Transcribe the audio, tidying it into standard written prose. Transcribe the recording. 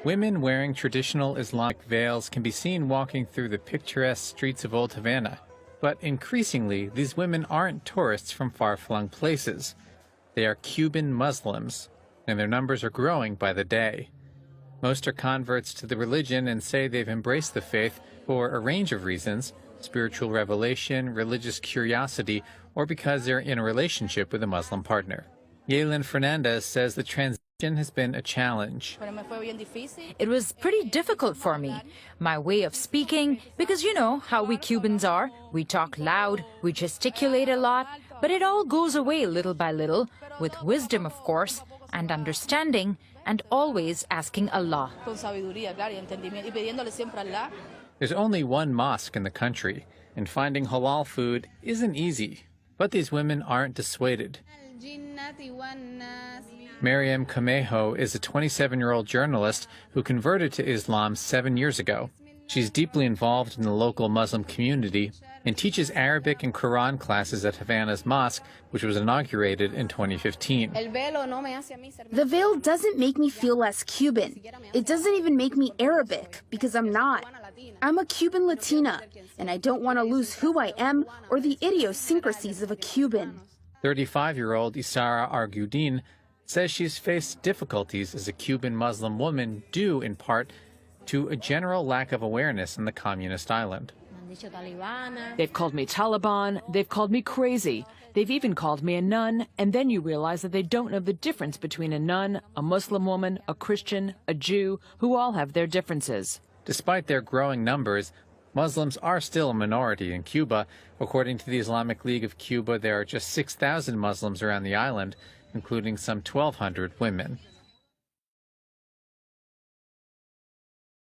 Women wearing traditional Islamic veils can be seen walking through the picturesque streets of Old Havana. But increasingly, these women aren't tourists from far-flung places. They are Cuban Muslims, and their numbers are growing by the day. Most are converts to the religion and say they've embraced the faith for a range of reasons: spiritual revelation, religious curiosity, or because they're in a relationship with a Muslim partner. Yelin Fernandez says the transition has been a challenge. It was pretty difficult for me. My way of speaking, because you know how we Cubans are. We talk loud, we gesticulate a lot, but it all goes away little by little, with wisdom, of course, and understanding, and always asking Allah. There's only one mosque in the country, and finding halal food isn't easy. But these women aren't dissuaded. Mariam Camejo is a 27-year-old journalist who converted to Islam 7 years ago. She's deeply involved in the local Muslim community and teaches Arabic and Quran classes at Havana's mosque, which was inaugurated in 2015. The veil doesn't make me feel less Cuban. It doesn't even make me Arabic, because I'm not. I'm a Cuban Latina, and I don't want to lose who I am or the idiosyncrasies of a Cuban. 35-year-old Isara Argudin says she's faced difficulties as a Cuban Muslim woman due, in part, to a general lack of awareness in the communist island. They've called me Taliban, they've called me crazy, they've even called me a nun, and then you realize that they don't know the difference between a nun, a Muslim woman, a Christian, a Jew, who all have their differences. Despite their growing numbers, Muslims are still a minority in Cuba. According to the Islamic League of Cuba, there are just 6,000 Muslims around the island, including some 1,200 women.